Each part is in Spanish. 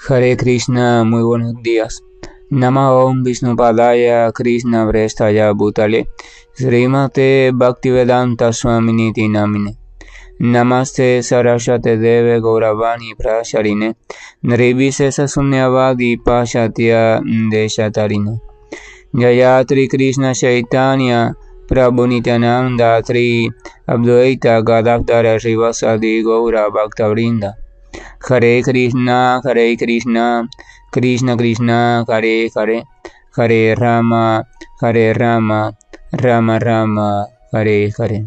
Hare Krishna, muy buenos días. Nama Om Vishnupadaya Krishna Prestaya Bhutale Srimate Bhaktivedanta Swaminiti Namine Namaste Saraswate Deve Gauravani Prasharine Nirvisesa Sunyavadi Pashatya Deshatarine Jayatri Krishna Chaitanya Prabhu Nityananda Tri Abdvaita Gadadhara Srivasadi Gaura Bhaktavrinda Hare Krishna, Krishna Krishna, Hare Hare, Hare Rama, Rama Rama, Hare Hare.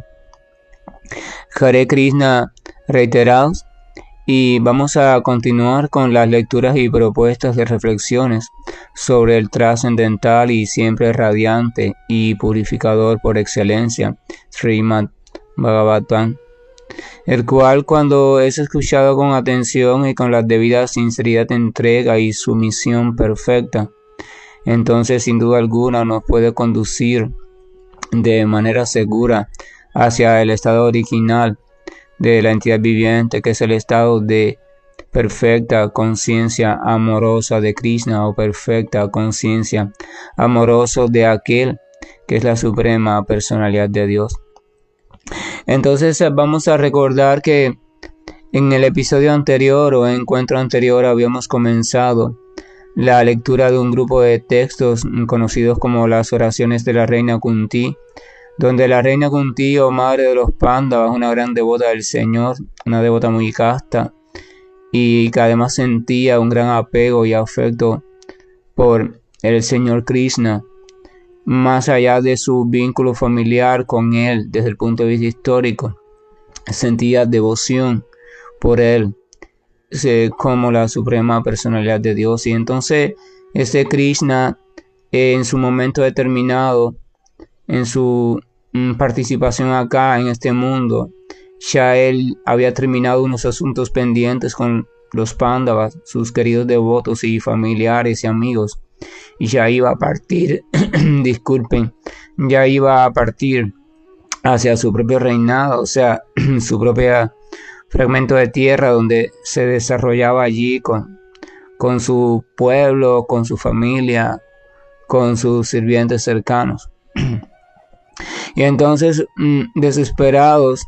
Hare Krishna, reiterados, y vamos a continuar con las lecturas y propuestas de reflexiones sobre el trascendental y siempre radiante y purificador por excelencia, Srimad Bhagavatam, el cual, cuando es escuchado con atención y con la debida sinceridad de entrega y sumisión perfecta, entonces sin duda alguna nos puede conducir de manera segura hacia el estado original de la entidad viviente, que es el estado de perfecta conciencia amorosa de Krishna, o perfecta conciencia amorosa de aquel que es la suprema personalidad de Dios. Entonces vamos a recordar que en el episodio anterior o encuentro anterior habíamos comenzado la lectura de un grupo de textos conocidos como las oraciones de la reina Kunti, donde la reina Kunti, o madre de los Pándavas, una gran devota del Señor, una devota muy casta, y que además sentía un gran apego y afecto por el Señor Krishna, más allá de su vínculo familiar con él desde el punto de vista histórico, sentía devoción por él como la suprema personalidad de Dios. Y entonces este Krishna, en su momento determinado, en su participación acá en este mundo, ya él había terminado unos asuntos pendientes con los Pándavas, sus queridos devotos y familiares y amigos, y ya iba a partir, ya iba a partir hacia su propio reinado, o sea, su propio fragmento de tierra donde se desarrollaba allí con su pueblo, con su familia, con sus sirvientes cercanos. Y entonces, desesperados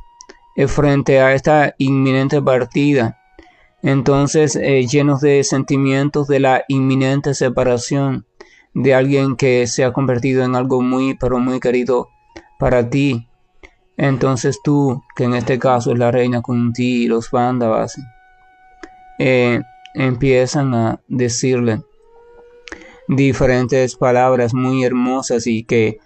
frente a esta inminente partida, entonces llenos de sentimientos de la inminente separación de alguien que se ha convertido en algo muy, pero muy querido para ti, entonces tú, que en este caso es la reina Kunti y los Pándavas, empiezan a decirle diferentes palabras muy hermosas y que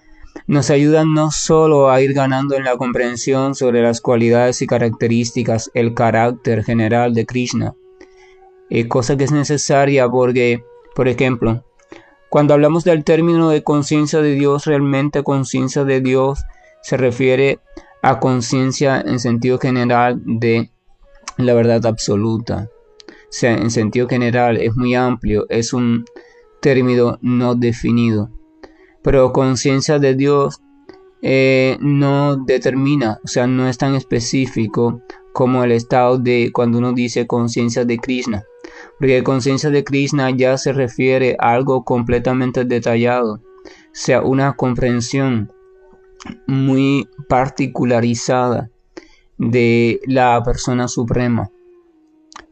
nos ayudan no solo a ir ganando en la comprensión sobre las cualidades y características, el carácter general de Krishna, cosa que es necesaria porque, por ejemplo, cuando hablamos del término de conciencia de Dios, realmente conciencia de Dios se refiere a conciencia en sentido general de la verdad absoluta. O sea, en sentido general es muy amplio, es un término no definido. Pero conciencia de Dios no determina, o sea, no es tan específico como el estado de cuando uno dice conciencia de Krishna, porque conciencia de Krishna ya se refiere a algo completamente detallado, o sea, una comprensión muy particularizada de la persona suprema.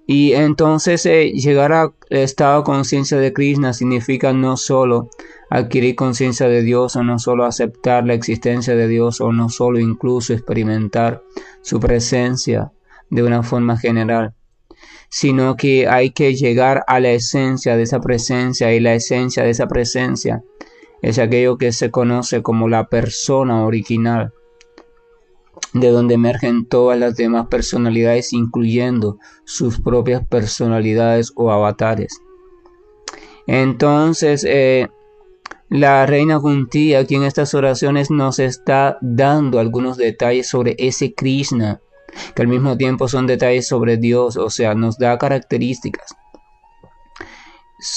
Y entonces llegar al estado de conciencia de Krishna significa no solo adquirir conciencia de Dios, o no solo aceptar la existencia de Dios, o no solo incluso experimentar su presencia de una forma general, sino que hay que llegar a la esencia de esa presencia, y la esencia de esa presencia es aquello que se conoce como la persona original, de donde emergen todas las demás personalidades, incluyendo sus propias personalidades o avatares. Entonces, la reina Kunti aquí en estas oraciones nos está dando algunos detalles sobre ese Krishna, que al mismo tiempo son detalles sobre Dios, o sea, nos da características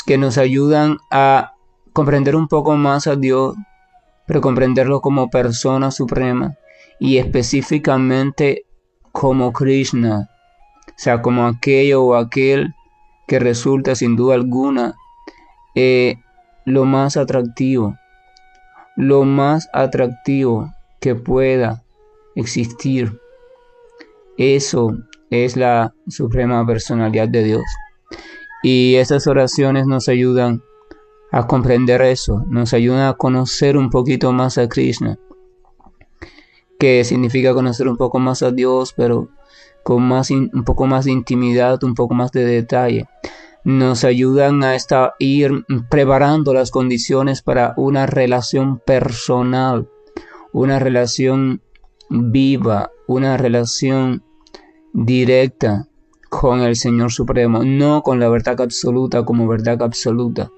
que nos ayudan a comprender un poco más a Dios, pero comprenderlo como persona suprema, y específicamente como Krishna, o sea, como aquello o aquel que resulta sin duda alguna lo más atractivo que pueda existir. Eso es la suprema personalidad de Dios. Y estas oraciones nos ayudan a comprender eso, nos ayudan a conocer un poquito más a Krishna, que significa conocer un poco más a Dios, pero con un poco más de intimidad, un poco más de detalle. Nos ayudan a ir preparando las condiciones para una relación personal, una relación viva, una relación directa con el Señor Supremo, no con la verdad absoluta como verdad absoluta,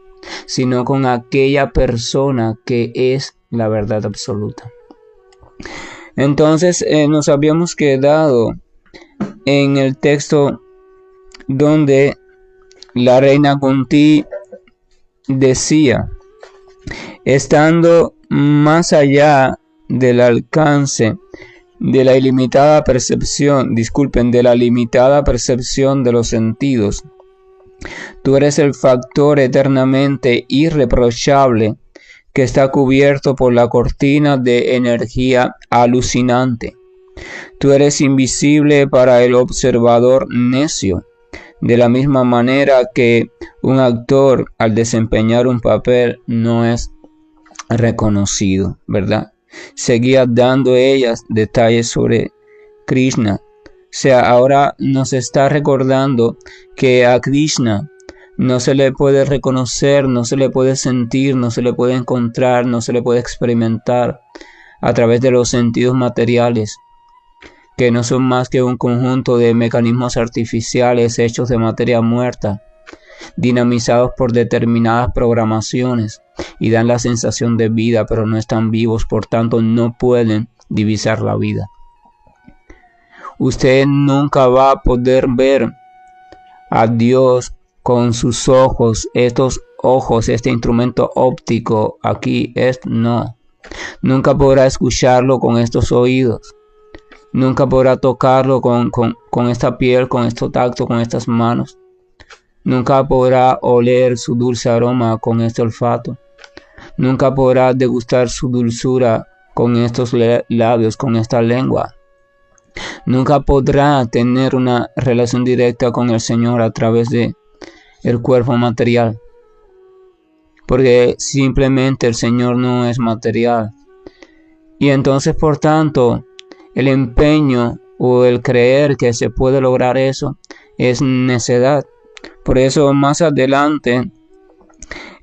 sino con aquella persona que es la verdad absoluta. Entonces nos habíamos quedado en el texto donde la reina Kunti decía: estando más allá del alcance de la limitada percepción de los sentidos, tú eres el factor eternamente irreprochable que está cubierto por la cortina de energía alucinante. Tú eres invisible para el observador necio, de la misma manera que un actor al desempeñar un papel no es reconocido, ¿verdad? Seguía dando ellas detalles sobre Krishna. O sea, ahora nos está recordando que a Krishna no se le puede reconocer, no se le puede sentir, no se le puede encontrar, no se le puede experimentar a través de los sentidos materiales, que no son más que un conjunto de mecanismos artificiales hechos de materia muerta, dinamizados por determinadas programaciones, y dan la sensación de vida, pero no están vivos, por tanto no pueden divisar la vida. Usted nunca va a poder ver a Dios con sus ojos, estos ojos, este instrumento óptico aquí, no. Nunca podrá escucharlo con estos oídos. Nunca podrá tocarlo con esta piel, con este tacto, con estas manos. Nunca podrá oler su dulce aroma con este olfato. Nunca podrá degustar su dulzura con estos labios, con esta lengua. Nunca podrá tener una relación directa con el Señor a través de el cuerpo material, porque simplemente el Señor no es material. Y entonces, por tanto, el empeño o el creer que se puede lograr eso es necedad. Por eso más adelante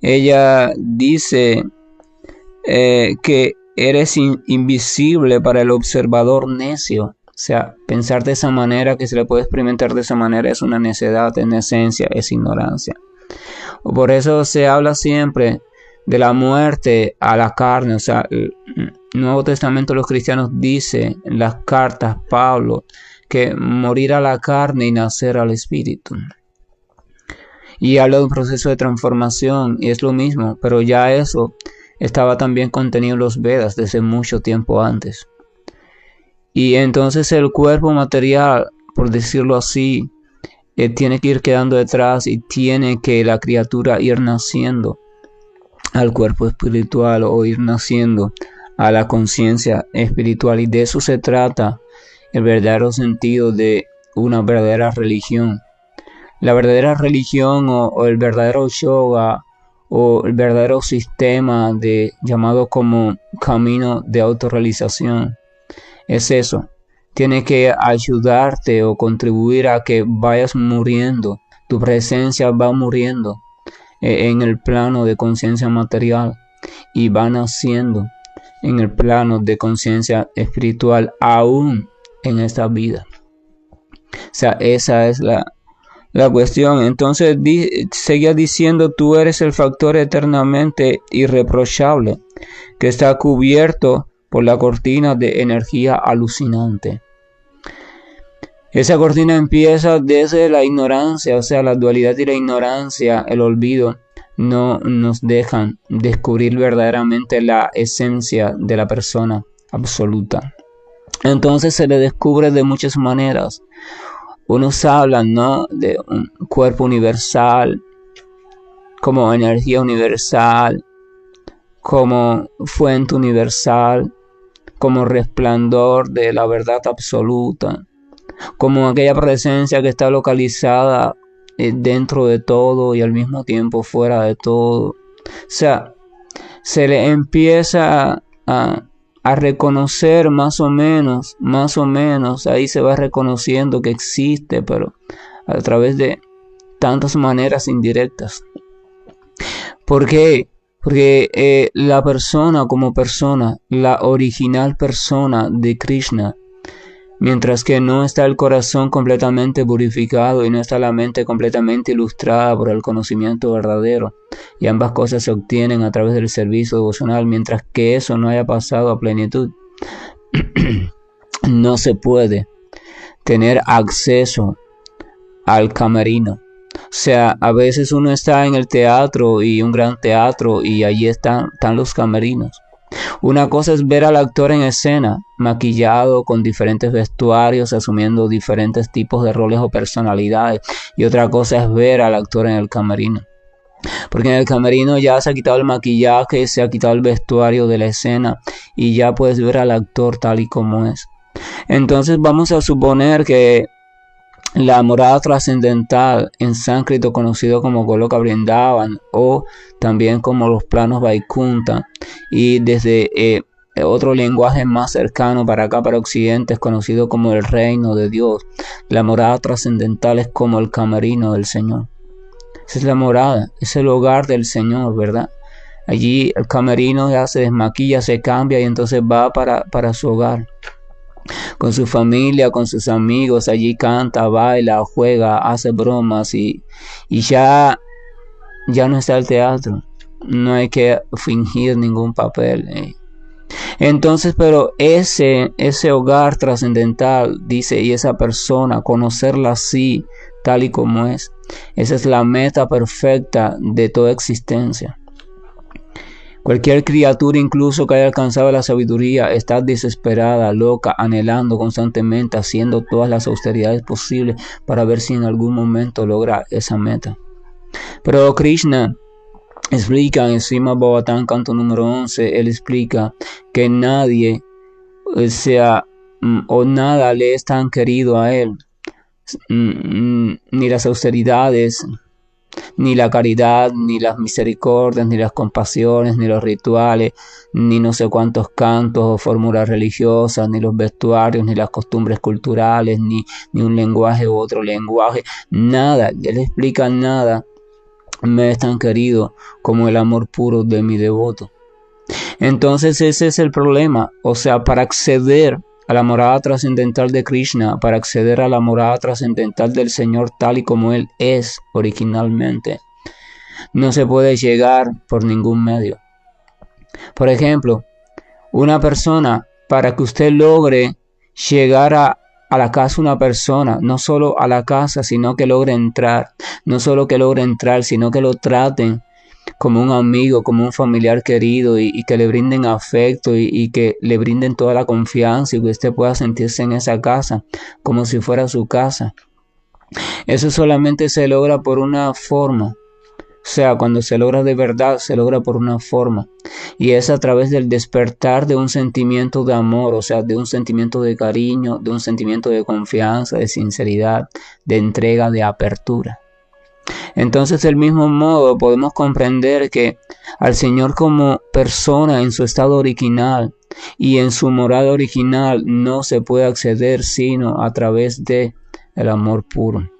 ella dice que eres invisible para el observador necio. O sea, pensar de esa manera, que se le puede experimentar de esa manera, es una necedad, en esencia, es ignorancia. Por eso se habla siempre de la muerte a la carne. O sea, el Nuevo Testamento de los cristianos dice en las cartas, Pablo, que morir a la carne y nacer al espíritu. Y habla de un proceso de transformación, y es lo mismo, pero ya eso estaba también contenido en los Vedas desde mucho tiempo antes. Y entonces el cuerpo material, por decirlo así, tiene que ir quedando detrás, y tiene que la criatura ir naciendo al cuerpo espiritual, o ir naciendo a la conciencia espiritual. Y de eso se trata el verdadero sentido de una verdadera religión. La verdadera religión o el verdadero yoga o el verdadero sistema llamado como camino de autorrealización es eso. Tiene que ayudarte o contribuir a que vayas muriendo. Tu presencia va muriendo en el plano de conciencia material y va naciendo en el plano de conciencia espiritual aún en esta vida. O sea, esa es la cuestión. Entonces seguía diciendo: tú eres el factor eternamente irreprochable que está cubierto por la cortina de energía alucinante. Esa cortina empieza desde la ignorancia, o sea, la dualidad y la ignorancia, el olvido, no nos dejan descubrir verdaderamente la esencia de la persona absoluta. Entonces se le descubre de muchas maneras. Unos hablan, ¿no?, de un cuerpo universal, como energía universal, como fuente universal, como resplandor de la verdad absoluta, como aquella presencia que está localizada dentro de todo y al mismo tiempo fuera de todo. O sea, se le empieza a reconocer más o menos, ahí se va reconociendo que existe, pero a través de tantas maneras indirectas. ¿Por qué? Porque la persona como persona, la original persona de Krishna, mientras que no está el corazón completamente purificado y no está la mente completamente ilustrada por el conocimiento verdadero, y ambas cosas se obtienen a través del servicio devocional, mientras que eso no haya pasado a plenitud, no se puede tener acceso al camerino. O sea, a veces uno está en el teatro, y un gran teatro, y allí están los camerinos. Una cosa es ver al actor en escena, maquillado, con diferentes vestuarios, asumiendo diferentes tipos de roles o personalidades, y otra cosa es ver al actor en el camerino. Porque en el camerino ya se ha quitado el maquillaje, se ha quitado el vestuario de la escena, y ya puedes ver al actor tal y como es. Entonces vamos a suponer que la morada trascendental, en sánscrito conocido como Goloka Vrindavan, o también como los planos Vaikunta, y desde otro lenguaje más cercano para acá, para Occidente, es conocido como el reino de Dios. La morada trascendental es como el camerino del Señor. Esa es la morada, es el hogar del Señor, ¿verdad? Allí el camerino ya se desmaquilla, se cambia y entonces va para su hogar, con su familia, con sus amigos. Allí canta, baila, juega, hace bromas, y ya no está el teatro. No hay que fingir ningún papel. Entonces, pero ese hogar trascendental, dice, y esa persona, conocerla así, tal y como es, esa es la meta perfecta de toda existencia. Cualquier criatura, incluso que haya alcanzado la sabiduría, está desesperada, loca, anhelando constantemente, haciendo todas las austeridades posibles para ver si en algún momento logra esa meta. Pero Krishna explica en Srimad Bhagavatam, canto número 11, él explica que nadie, o nada le es tan querido a él, ni las austeridades, ni la caridad, ni las misericordias, ni las compasiones, ni los rituales, ni no sé cuántos cantos o fórmulas religiosas, ni los vestuarios, ni las costumbres culturales, ni un lenguaje u otro lenguaje. Nada, él explica, nada me es tan querido como el amor puro de mi devoto. Entonces ese es el problema. O sea, para acceder a la morada trascendental de Krishna, para acceder a la morada trascendental del Señor tal y como Él es originalmente, no se puede llegar por ningún medio. Por ejemplo, una persona, para que usted logre llegar a la casa de una persona, no solo a la casa, sino que logre entrar, no solo que logre entrar, sino que lo traten como un amigo, como un familiar querido, y que le brinden afecto, y que le brinden toda la confianza, y que usted pueda sentirse en esa casa como si fuera su casa. Eso solamente se logra por una forma. O sea, cuando se logra de verdad, se logra por una forma, y es a través del despertar de un sentimiento de amor, o sea, de un sentimiento de cariño, de un sentimiento de confianza, de sinceridad, de entrega, de apertura. Entonces, del mismo modo, podemos comprender que al Señor como persona en su estado original y en su morada original no se puede acceder sino a través de el amor puro.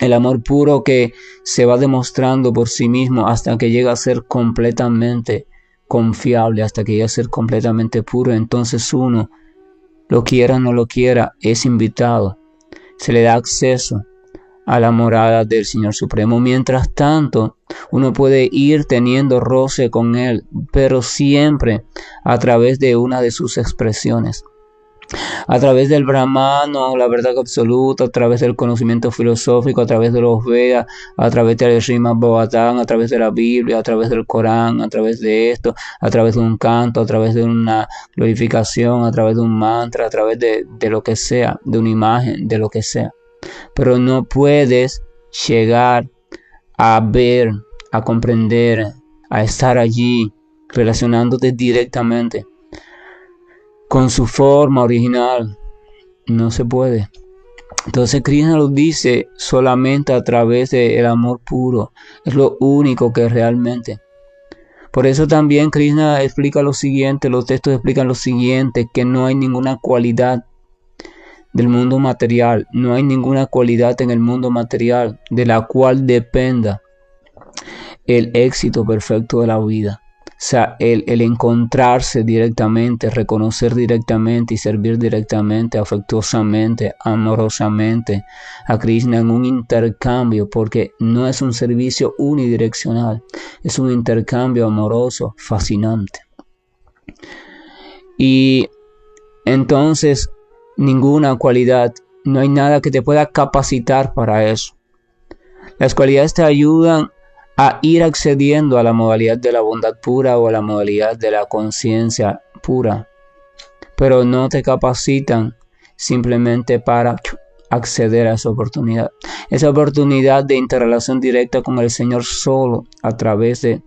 El amor puro que se va demostrando por sí mismo hasta que llega a ser completamente confiable, hasta que llega a ser completamente puro. Entonces uno, lo quiera o no lo quiera, es invitado. Se le da acceso a la morada del Señor Supremo. Mientras tanto, uno puede ir teniendo roce con Él, pero siempre a través de una de sus expresiones. A través del Brahmano, la verdad absoluta, a través del conocimiento filosófico, a través de los Vedas, a través del Srimad Bhagavatam, a través de la Biblia, a través del Corán, a través de esto, a través de un canto, a través de una glorificación, a través de un mantra, a través de lo que sea, de una imagen, de lo que sea. pero no puedes llegar a ver, a comprender, a estar allí, relacionándote directamente con su forma original. No se puede. Entonces Krishna lo dice solamente a través del amor puro. Es lo único que realmente. Por eso también Krishna explica lo siguiente, los textos explican lo siguiente, que no hay ninguna cualidad del mundo material, no hay ninguna cualidad en el mundo material de la cual dependa el éxito perfecto de la vida. O sea, el encontrarse directamente, reconocer directamente y servir directamente, afectuosamente, amorosamente a Krishna en un intercambio, porque no es un servicio unidireccional, es un intercambio amoroso, fascinante. Y entonces, ninguna cualidad, no hay nada que te pueda capacitar para eso. Las cualidades te ayudan a ir accediendo a la modalidad de la bondad pura o a la modalidad de la conciencia pura, pero no te capacitan simplemente para acceder a esa oportunidad de interrelación directa con el Señor solo a través de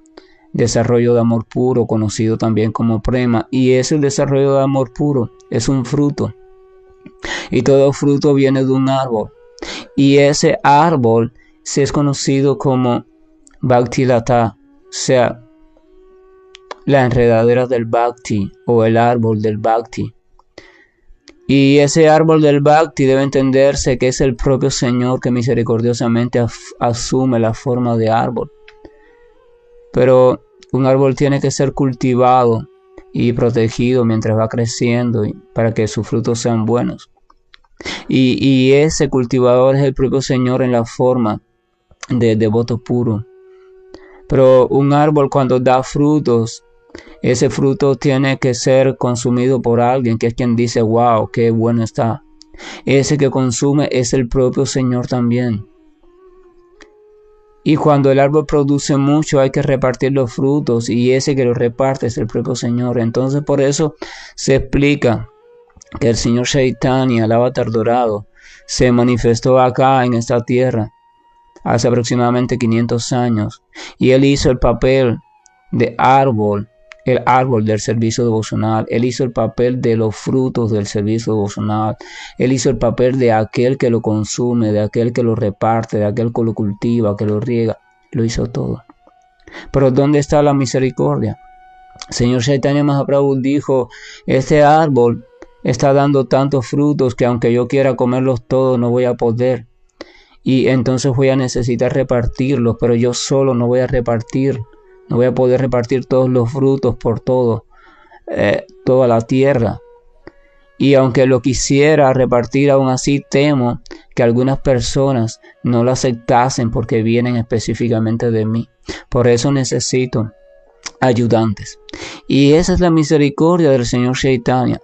desarrollo de amor puro, conocido también como prema. Y ese desarrollo de amor puro es un fruto, y todo fruto viene de un árbol, y ese árbol se es conocido como Bhakti Lata, o sea, la enredadera del Bhakti o el árbol del Bhakti. Y ese árbol del Bhakti debe entenderse que es el propio Señor que misericordiosamente asume la forma de árbol. Pero un árbol tiene que ser cultivado y protegido mientras va creciendo para que sus frutos sean buenos. Y ese cultivador es el propio Señor en la forma de devoto puro. Pero un árbol cuando da frutos, ese fruto tiene que ser consumido por alguien, que es quien dice, wow, qué bueno está. Ese que consume es el propio Señor también. Y cuando el árbol produce mucho, hay que repartir los frutos, y ese que los reparte es el propio Señor. Entonces por eso se explica que el Señor Chaitanya, el avatar dorado, se manifestó acá en esta tierra hace aproximadamente 500 años, y él hizo el papel de árbol, el árbol del servicio devocional. Él hizo el papel de los frutos del servicio devocional. Él hizo el papel de aquel que lo consume, de aquel que lo reparte, de aquel que lo cultiva, que lo riega. Lo hizo todo. Pero ¿dónde está la misericordia? Señor Chaitanya Mahaprabhu dijo, este árbol está dando tantos frutos que aunque yo quiera comerlos todos no voy a poder. Y entonces voy a necesitar repartirlos, pero yo solo no voy a repartir, no voy a poder repartir todos los frutos por toda la tierra. Y aunque lo quisiera repartir, aún así temo que algunas personas no lo aceptasen porque vienen específicamente de mí. Por eso necesito ayudantes. Y esa es la misericordia del Señor Chaitanya.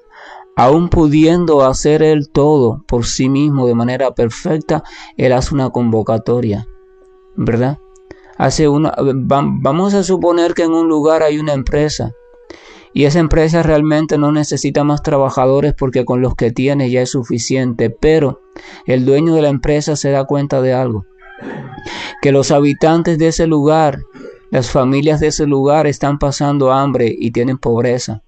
Aún pudiendo hacer él todo por sí mismo de manera perfecta, él hace una convocatoria, ¿verdad? Vamos a suponer que en un lugar hay una empresa, y esa empresa realmente no necesita más trabajadores porque con los que tiene ya es suficiente, pero el dueño de la empresa se da cuenta de algo, que los habitantes de ese lugar, las familias de ese lugar están pasando hambre y tienen pobreza.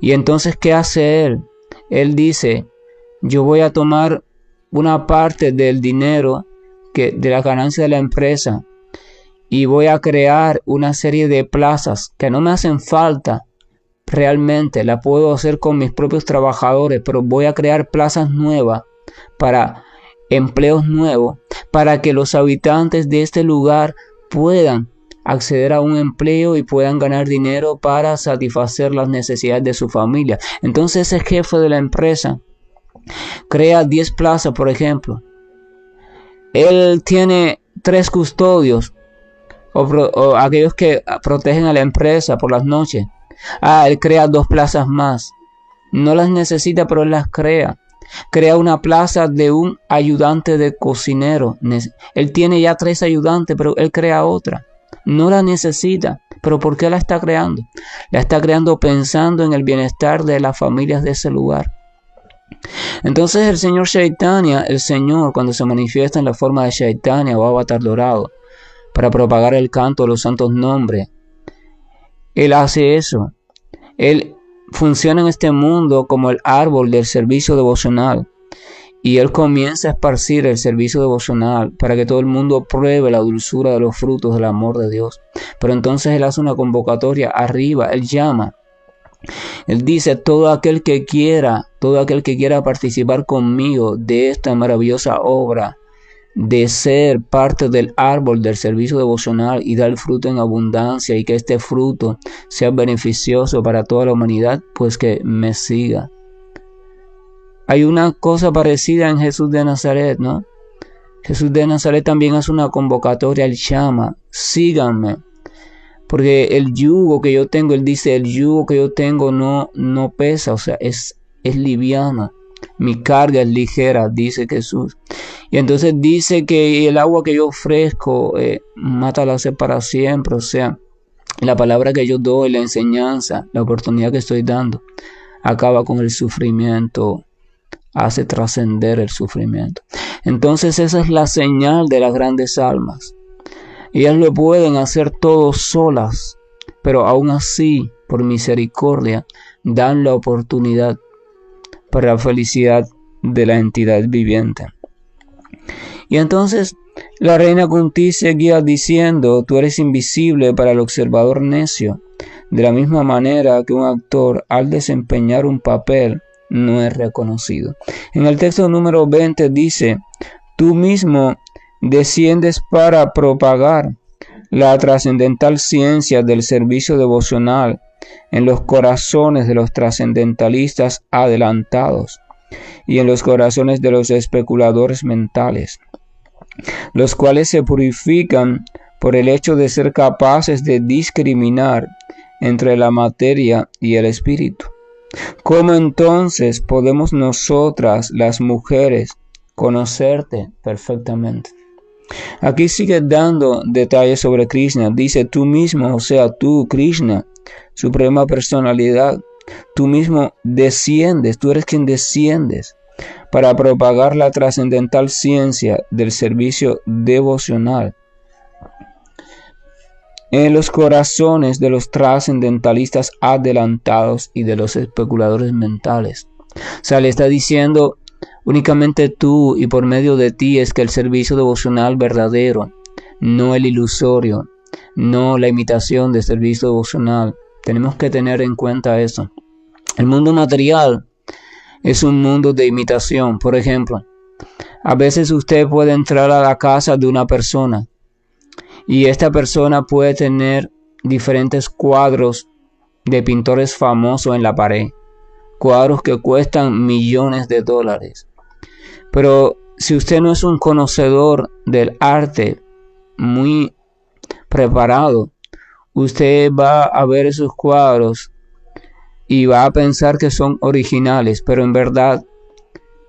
Y entonces, ¿qué hace él? Él dice, yo voy a tomar una parte del dinero de la ganancia de la empresa y voy a crear una serie de plazas que no me hacen falta realmente, la puedo hacer con mis propios trabajadores, pero voy a crear plazas nuevas para empleos nuevos, para que los habitantes de este lugar puedan acceder a un empleo y puedan ganar dinero para satisfacer las necesidades de su familia. Entonces ese jefe de la empresa crea 10 plazas, por ejemplo. Él tiene 3 custodios o aquellos que protegen a la empresa por las noches. Él crea 2 plazas más. No las necesita, pero él las crea. Crea una plaza de un ayudante de cocinero. Él tiene ya 3 ayudantes, pero él crea otra. No la necesita, pero ¿por qué la está creando? La está creando pensando en el bienestar de las familias de ese lugar. Entonces el señor Chaitanya, el Señor cuando se manifiesta en la forma de Chaitanya o avatar dorado para propagar el canto de los santos nombres, Él hace eso. Él funciona en este mundo como el árbol del servicio devocional. Y Él comienza a esparcir el servicio devocional para que todo el mundo pruebe la dulzura de los frutos del amor de Dios. Pero entonces Él hace una convocatoria arriba, Él llama. Él dice, todo aquel que quiera participar conmigo de esta maravillosa obra, de ser parte del árbol del servicio devocional y dar fruto en abundancia y que este fruto sea beneficioso para toda la humanidad, pues que me siga. Hay una cosa parecida en Jesús de Nazaret, ¿no? Jesús de Nazaret también hace una convocatoria, Él llama, síganme. Porque el yugo que yo tengo, Él dice, el yugo que yo tengo no pesa, o sea, es liviano. Mi carga es ligera, dice Jesús. Y entonces dice que el agua que yo ofrezco mata la sed para siempre, o sea, la palabra que yo doy, la enseñanza, la oportunidad que estoy dando, acaba con el sufrimiento, hace trascender el sufrimiento. Entonces esa es la señal de las grandes almas. Ellas lo pueden hacer todo solas, pero aún así, por misericordia, dan la oportunidad para la felicidad de la entidad viviente. Y entonces la reina Kunti seguía diciendo, tú eres invisible para el observador necio, de la misma manera que un actor al desempeñar un papel no es reconocido. En el texto número 20 dice, tú mismo desciendes para propagar la trascendental ciencia del servicio devocional en los corazones de los trascendentalistas adelantados y en los corazones de los especuladores mentales, los cuales se purifican por el hecho de ser capaces de discriminar entre la materia y el espíritu. ¿Cómo entonces podemos nosotras, las mujeres, conocerte perfectamente? Aquí sigue dando detalles sobre Krishna. Dice, tú mismo, o sea, tú, Krishna, suprema personalidad, tú mismo desciendes, tú eres quien desciendes para propagar la trascendental ciencia del servicio devocional en los corazones de los trascendentalistas adelantados y de los especuladores mentales. O sea, le está diciendo, únicamente tú y por medio de ti es que el servicio devocional verdadero, no el ilusorio, no la imitación de servicio devocional. Tenemos que tener en cuenta eso. El mundo material es un mundo de imitación. Por ejemplo, a veces usted puede entrar a la casa de una persona y esta persona puede tener diferentes cuadros de pintores famosos en la pared. Cuadros que cuestan millones de dólares. Pero si usted no es un conocedor del arte muy preparado, usted va a ver esos cuadros y va a pensar que son originales, pero en verdad,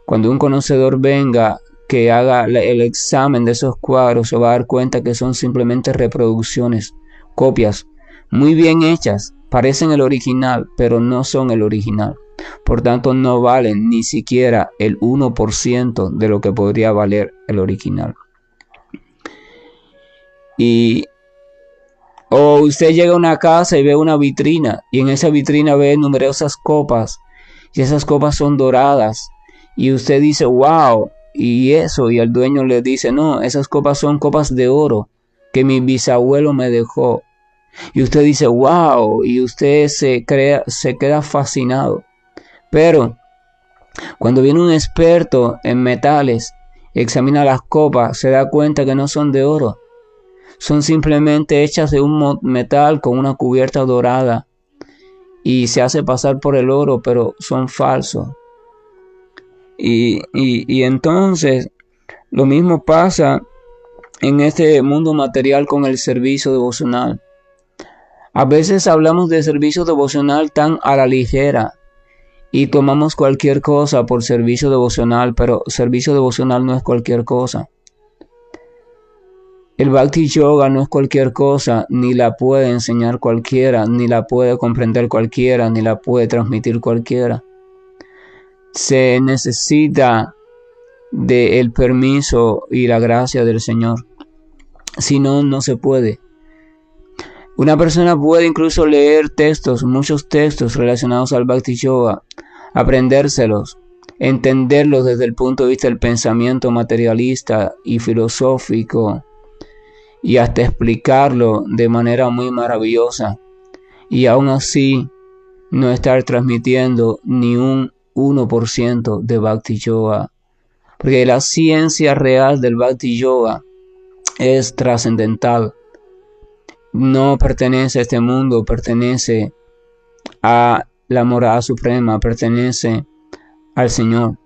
cuando un conocedor venga que haga el examen de esos cuadros, se va a dar cuenta que son simplemente reproducciones, copias, muy bien hechas, parecen el original, pero no son el original. Por tanto, no valen ni siquiera el 1% de lo que podría valer el original. O usted llega a una casa y ve una vitrina, y en esa vitrina ve numerosas copas, y esas copas son doradas, y usted dice, wow, y eso, y el dueño le dice, no, esas copas son copas de oro que mi bisabuelo me dejó. Y usted dice, wow, y usted se queda fascinado. Pero cuando viene un experto en metales, examina las copas, se da cuenta que no son de oro. Son simplemente hechas de un metal con una cubierta dorada y se hace pasar por el oro, pero son falsos. Y entonces lo mismo pasa en este mundo material con el servicio devocional. A veces hablamos de servicio devocional tan a la ligera y tomamos cualquier cosa por servicio devocional, pero servicio devocional no es cualquier cosa. El Bhakti Yoga no es cualquier cosa, ni la puede enseñar cualquiera, ni la puede comprender cualquiera, ni la puede transmitir cualquiera. se necesita del permiso y la gracia del Señor. Si no, no se puede. Una persona puede incluso leer textos, muchos textos relacionados al Bhakti Yoga, aprendérselos, entenderlos desde el punto de vista del pensamiento materialista y filosófico, y hasta explicarlo de manera muy maravillosa, y aún así no estar transmitiendo ni un 1% de Bhakti Yoga, porque la ciencia real del Bhakti Yoga es trascendental. No pertenece a este mundo, pertenece a la morada suprema, pertenece al Señor.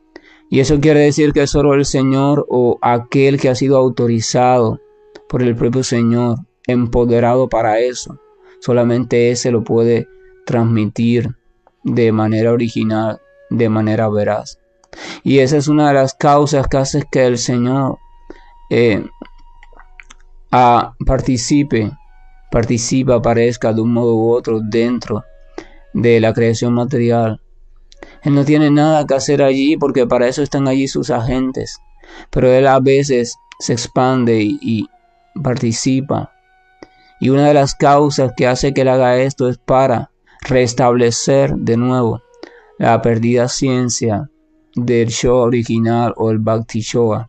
Y eso quiere decir que solo el Señor o aquel que ha sido autorizado por el propio Señor, empoderado para eso, solamente ese lo puede transmitir de manera original, de manera veraz. Y esa es una de las causas que hace que el Señor aparezca de un modo u otro dentro de la creación material. Él no tiene nada que hacer allí porque para eso están allí sus agentes, pero Él a veces se expande y participa. Y una de las causas que hace que Él haga esto es para restablecer de nuevo la perdida ciencia del Yoga original o el Bhakti Yoga.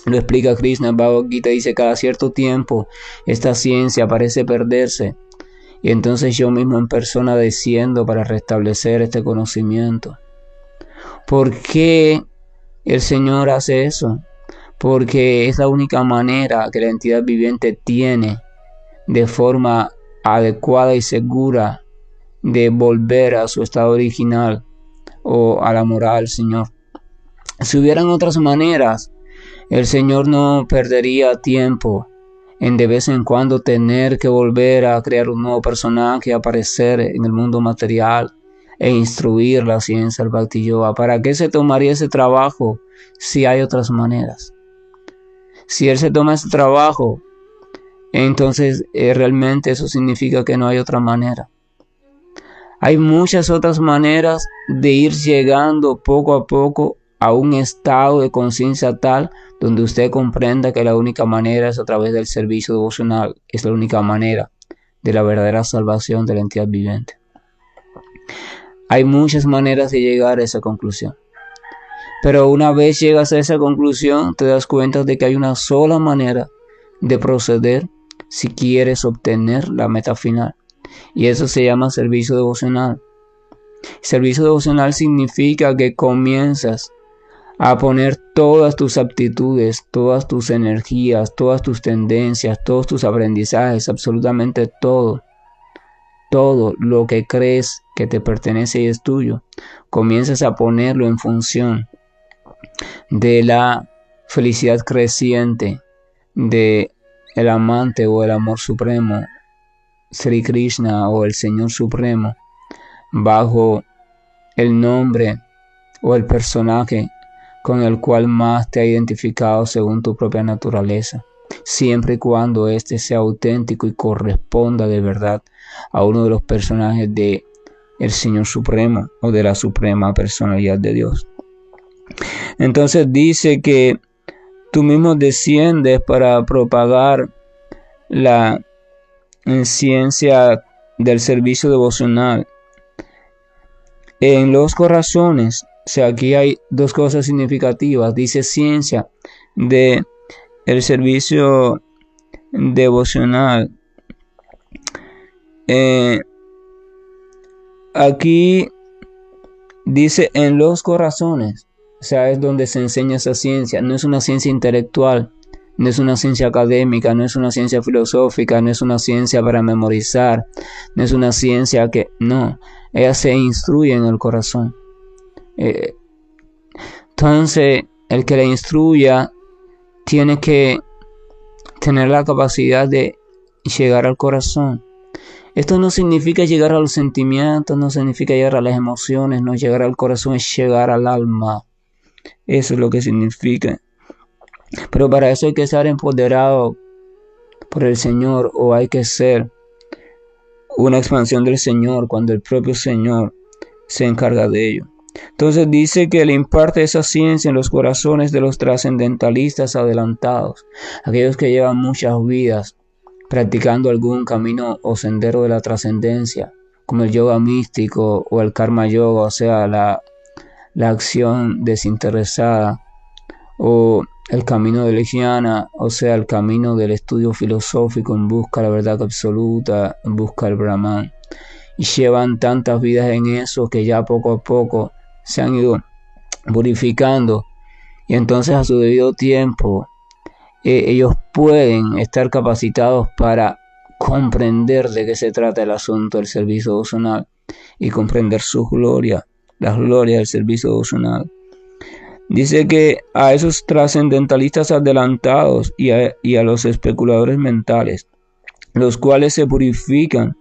Lo explica Krishna en Bhagavad Gita, dice: cada cierto tiempo esta ciencia parece perderse, y entonces yo mismo en persona desciendo para restablecer este conocimiento. ¿Por qué el Señor hace eso? Porque es la única manera que la entidad viviente tiene de forma adecuada y segura de volver a su estado original o a la morada del Señor. Si hubieran otras maneras, el Señor no perdería tiempo en de vez en cuando tener que volver a crear un nuevo personaje, aparecer en el mundo material e instruir la ciencia del Bhakti Yoga. ¿Para qué se tomaría ese trabajo si hay otras maneras? Si Él se toma ese trabajo, entonces realmente eso significa que no hay otra manera. Hay muchas otras maneras de ir llegando poco a poco a un estado de conciencia tal donde usted comprenda que la única manera es a través del servicio devocional, es la única manera de la verdadera salvación de la entidad viviente. Hay muchas maneras de llegar a esa conclusión, pero una vez llegas a esa conclusión te das cuenta de que hay una sola manera de proceder si quieres obtener la meta final, y eso se llama servicio devocional. Servicio devocional significa que comienzas a poner todas tus aptitudes, todas tus energías, todas tus tendencias, todos tus aprendizajes, absolutamente todo lo que crees que te pertenece y es tuyo, comienzas a ponerlo en función de la felicidad creciente de el amante o el amor supremo, Sri Krishna o el Señor Supremo, bajo el nombre o el personaje con el cual más te ha identificado según tu propia naturaleza, siempre y cuando éste sea auténtico y corresponda de verdad a uno de los personajes de el Señor Supremo o de la Suprema Personalidad de Dios. Entonces dice que tú mismo desciendes para propagar la ciencia del servicio devocional en los corazones. O sea, aquí hay dos cosas significativas. Dice ciencia de el servicio devocional. Aquí dice en los corazones. O sea, es donde se enseña esa ciencia. No es una ciencia intelectual, no es una ciencia académica, no es una ciencia filosófica, no es una ciencia para memorizar, no es una ciencia que... No, ella se instruye en el corazón. Entonces el que le instruya tiene que tener la capacidad de llegar al corazón. Esto no significa llegar a los sentimientos, no significa llegar a las emociones, no, llegar al corazón es llegar al alma. Eso es lo que significa. Pero para eso hay que estar empoderado por el Señor, o hay que ser una expansión del Señor cuando el propio Señor se encarga de ello. Entonces dice que le imparte esa ciencia en los corazones de los trascendentalistas adelantados, aquellos que llevan muchas vidas practicando algún camino o sendero de la trascendencia, como el yoga místico o el karma yoga, o sea, la acción desinteresada, o el camino de Vijnana, o sea, el camino del estudio filosófico en busca de la verdad absoluta, en busca del Brahman. Y llevan tantas vidas en eso que ya poco a poco se han ido purificando, y entonces a su debido tiempo ellos pueden estar capacitados para comprender de qué se trata el asunto del servicio devocional y comprender su gloria, las glorias del servicio devocional. Dice que a esos trascendentalistas adelantados y a los especuladores mentales, los cuales se purifican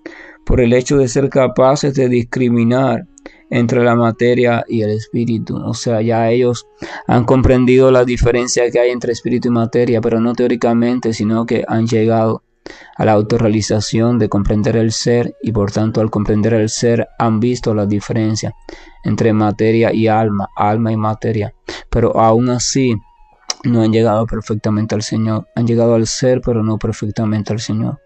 por el hecho de ser capaces de discriminar entre la materia y el espíritu. O sea, ya ellos han comprendido la diferencia que hay entre espíritu y materia, pero no teóricamente, sino que han llegado a la autorrealización de comprender el ser, y por tanto al comprender el ser han visto la diferencia entre materia y alma, alma y materia, pero aún así no han llegado perfectamente al Señor. Han llegado al ser, pero no perfectamente al Señor.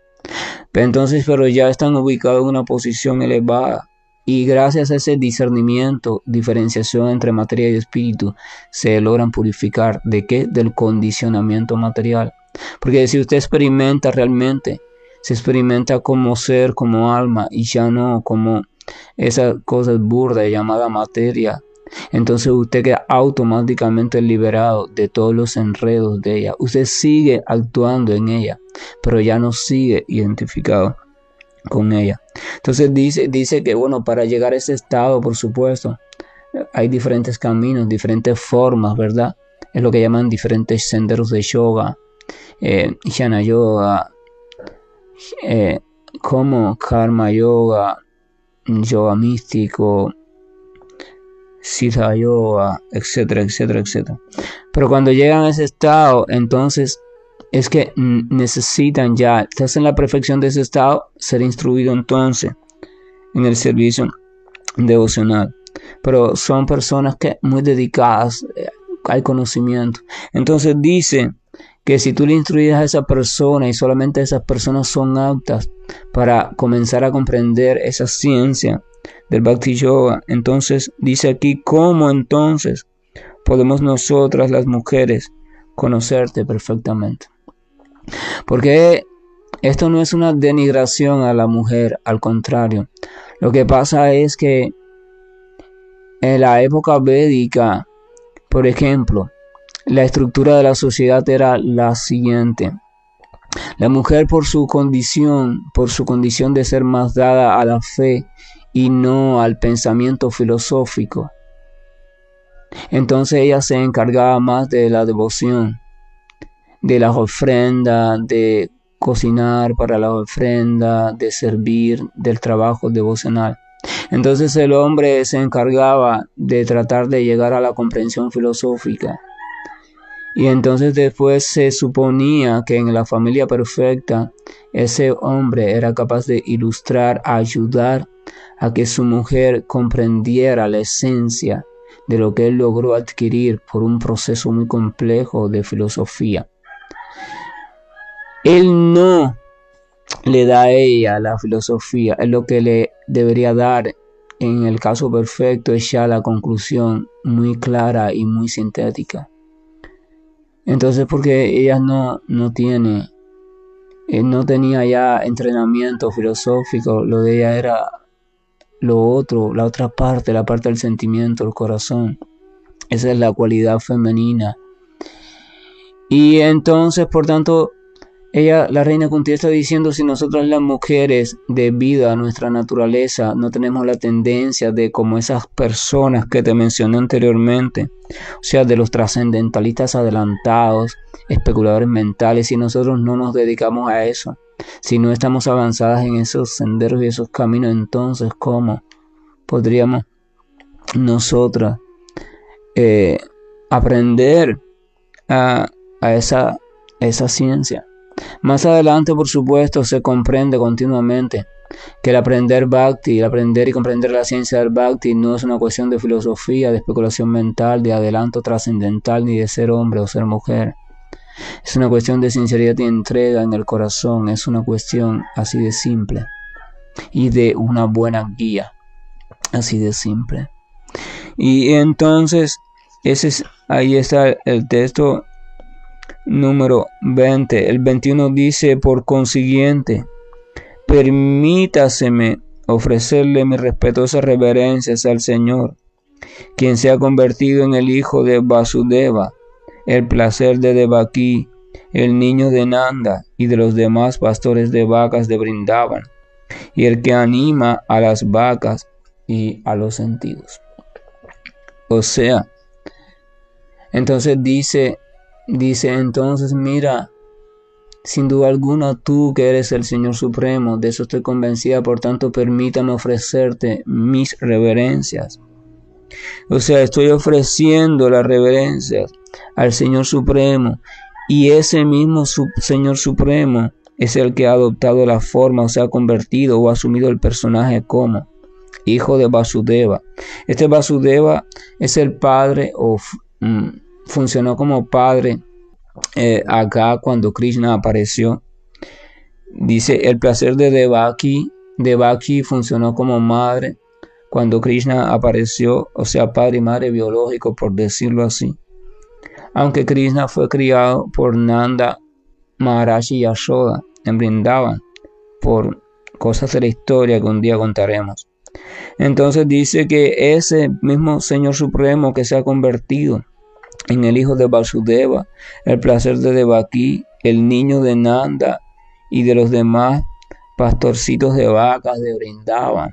Pero ya están ubicados en una posición elevada, y gracias a ese discernimiento, diferenciación entre materia y espíritu, se logran purificar. ¿De qué? Del condicionamiento material. Porque si usted experimenta realmente, se experimenta como ser, como alma, y ya no como esa cosa burda llamada materia, entonces usted queda automáticamente liberado de todos los enredos de ella. Usted sigue actuando en ella, pero ya no sigue identificado con ella. Entonces dice que bueno, para llegar a ese estado, por supuesto, hay diferentes caminos, diferentes formas, ¿verdad? Es lo que llaman diferentes senderos de yoga, jnana yoga, como karma yoga, yoga místico, siddha yoga, etcétera, etcétera, etcétera. Pero cuando llegan a ese estado, entonces es que necesitan ya, estás en la perfección de ese estado, ser instruido entonces en el servicio devocional. Pero son personas que muy dedicadas, hay conocimiento. Entonces dice que si tú le instruyes a esa persona y solamente esas personas son aptas para comenzar a comprender esa ciencia del Bhakti Yoga, entonces dice aquí, ¿cómo entonces podemos nosotras las mujeres conocerte perfectamente? Porque esto no es una denigración a la mujer, al contrario. Lo que pasa es que en la época védica, por ejemplo, la estructura de la sociedad era la siguiente. La mujer por su condición de ser más dada a la fe y no al pensamiento filosófico, entonces ella se encargaba más de la devoción, de las ofrendas, de cocinar para la ofrenda, de servir, del trabajo devocional. Entonces el hombre se encargaba de tratar de llegar a la comprensión filosófica. Y entonces después se suponía que en la familia perfecta ese hombre era capaz de ilustrar, ayudar a que su mujer comprendiera la esencia de lo que él logró adquirir por un proceso muy complejo de filosofía. Él no le da a ella la filosofía, es lo que le debería dar. En el caso perfecto es ya la conclusión muy clara y muy sintética. Entonces, porque ella no tenía ya entrenamiento filosófico, lo de ella era lo otro, la otra parte, la parte del sentimiento, el corazón. Esa es la cualidad femenina. Y entonces, por tanto, ella, la reina Kunti, está diciendo, si nosotras las mujeres, debido a nuestra naturaleza, no tenemos la tendencia de como esas personas que te mencioné anteriormente, o sea, de los trascendentalistas adelantados, especuladores mentales, si nosotros no nos dedicamos a eso, si no estamos avanzadas en esos senderos y esos caminos, entonces, ¿cómo podríamos nosotras aprender a esa ciencia? Más adelante, por supuesto, se comprende continuamente que el aprender Bhakti, el aprender y comprender la ciencia del Bhakti no es una cuestión de filosofía, de especulación mental, de adelanto trascendental, ni de ser hombre o ser mujer. Es una cuestión de sinceridad y entrega en el corazón, es una cuestión así de simple y de una buena guía, así de simple. Y entonces, ahí está el texto número 20. El 21 dice: por consiguiente, permítaseme ofrecerle mis respetuosas reverencias al Señor, quien se ha convertido en el hijo de Vasudeva, el placer de Devaki, el niño de Nanda y de los demás pastores de vacas de Vrindavan, y el que anima a las vacas y a los sentidos. O sea, entonces dice entonces, mira, sin duda alguna tú que eres el Señor Supremo, de eso estoy convencida, por tanto permítame ofrecerte mis reverencias. O sea, estoy ofreciendo las reverencias al Señor Supremo, y ese mismo Señor Supremo es el que ha adoptado la forma, o se ha convertido o ha asumido el personaje como hijo de Vasudeva. Este Vasudeva es el padre o funcionó como padre acá cuando Krishna apareció. Dice, el placer de Devaki funcionó como madre cuando Krishna apareció, o sea, padre y madre biológico, por decirlo así. Aunque Krishna fue criado por Nanda, Maharaj y Yashoda en Vrindavan, por cosas de la historia que un día contaremos. Entonces dice que ese mismo Señor Supremo que se ha convertido en el hijo de Vasudeva, el placer de Devaki, el niño de Nanda y de los demás pastorcitos de vacas de Vrindavan,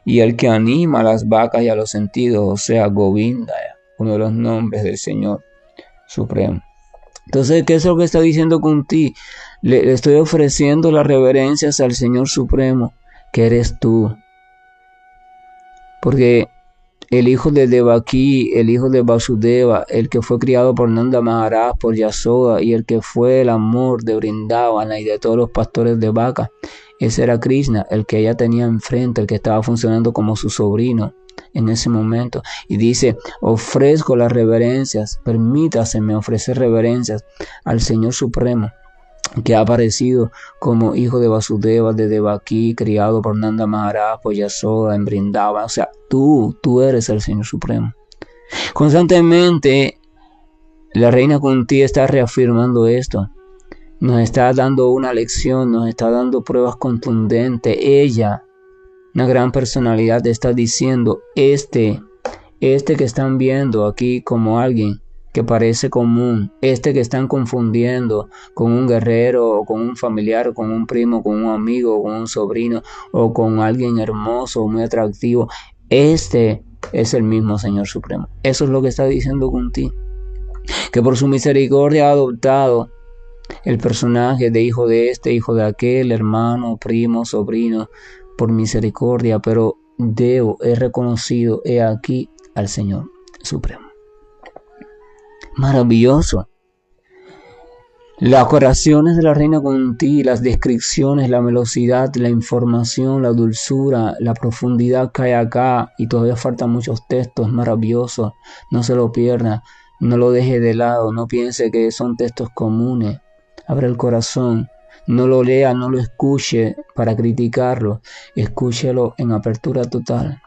y el que anima a las vacas y a los sentidos, o sea, Govinda, uno de los nombres del Señor Supremo. Entonces, ¿qué es lo que está diciendo Kunti? Le estoy ofreciendo las reverencias al Señor Supremo, que eres tú. Porque el hijo de Devaki, el hijo de Vasudeva, el que fue criado por Nanda Maharaj, por Yasoda, y el que fue el amor de Vrindavan y de todos los pastores de vaca, ese era Krishna, el que ella tenía enfrente, el que estaba funcionando como su sobrino en ese momento. Y dice, ofrezco las reverencias, permítaseme ofrecer reverencias al Señor Supremo, que ha aparecido como hijo de Vasudeva, de Devaki, criado por Nanda Maharaj, por Yasoda, en Vrindavan. O sea, tú eres el Señor Supremo. Constantemente la reina Kunti está reafirmando esto. Nos está dando una lección, nos está dando pruebas contundentes. Ella, una gran personalidad, está diciendo, este que están viendo aquí como alguien que parece común, este que están confundiendo con un guerrero o con un familiar o con un primo, con un amigo o con un sobrino o con alguien hermoso o muy atractivo, este es el mismo Señor Supremo. Eso es lo que está diciendo Kunti, que por su misericordia ha adoptado el personaje de hijo de este, hijo de aquel, hermano, primo, sobrino, por misericordia, pero he reconocido, he aquí al Señor Supremo. Maravilloso. Las oraciones de la reina Kunti, las descripciones, la velocidad, la información, la dulzura, la profundidad que hay acá, y todavía faltan muchos textos maravillosos. No se lo pierda, no lo deje de lado, no piense que son textos comunes. Abre el corazón, no lo lea, no lo escuche para criticarlo, escúchelo en apertura total.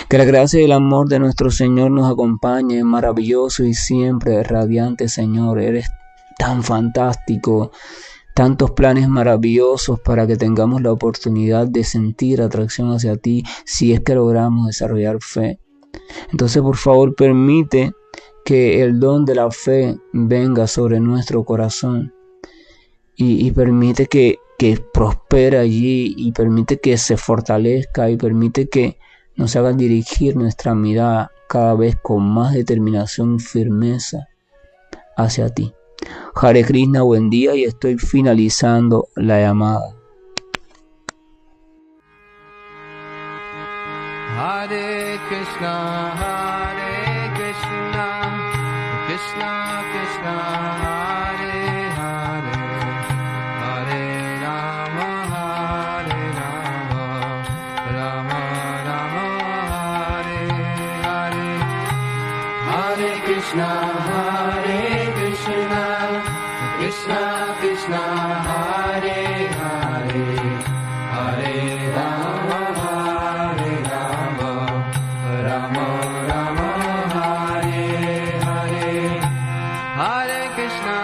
Que la gracia y el amor de nuestro Señor nos acompañe, maravilloso y siempre radiante Señor. Eres tan fantástico, tantos planes maravillosos para que tengamos la oportunidad de sentir atracción hacia ti si es que logramos desarrollar fe. Entonces, por favor, permite que el don de la fe venga sobre nuestro corazón y permite que prospere allí, y permite que se fortalezca, y permite que nos haga dirigir nuestra mirada cada vez con más determinación y firmeza hacia ti. Hare Krishna, buen día, y estoy finalizando la llamada. Hare Krishna, Krishna Krishna, Hare Hare, Hare Rama, Krishna, Hare Hare, Hare Rama, Rama Rama, Hare Hare, Hare Krishna,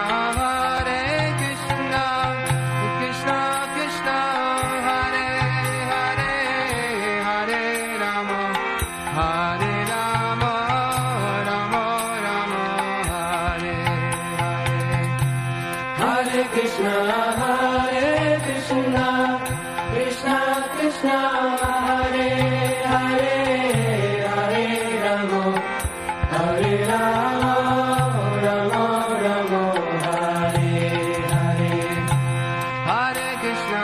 Krishna Krishna, Hare Hare, Hare Rama, Hare Rama, Rama Rama, Hare Hare, Hare Krishna, Krishna Krishna, Hare Hare, Hare Rama, Hare Rama, Rama Rama, Hare Hare, Hare Krishna,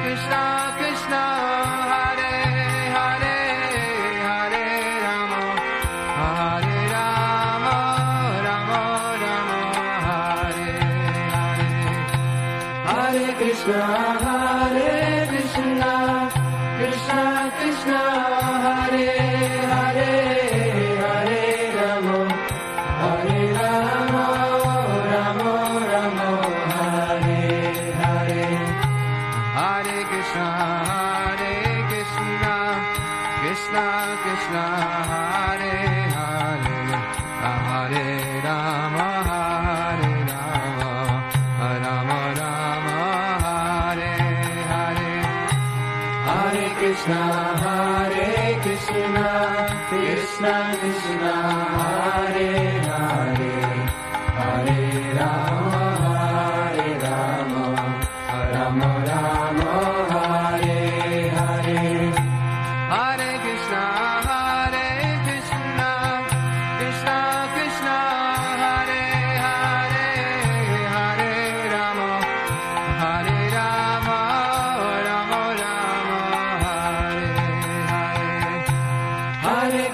Krishna Krishna, Hare Hare, Hare Rama, Hare Rama, Rama Rama, Hare Hare, Hare Krishna, Krishna Krishna, Hare Hare, Hare Rama, Hare Rama, Rama Rama, Hare Hare, Hare Krishna, Krishna Krishna, Hare Hare, Hare Rama, Hare Rama, Rama Rama, Hare Hare, Hare Krishna, Krishna Krishna, Hare Hare, Hare Rama, Hare Rama, Rama Rama, Hare Hare, Hare Krishna, Krishna Krishna, Hare Hare, Hare Rama, Hare Rama, Rama Rama, Hare Hare, Hare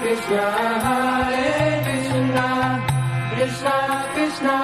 Krishna, Krishna Krishna,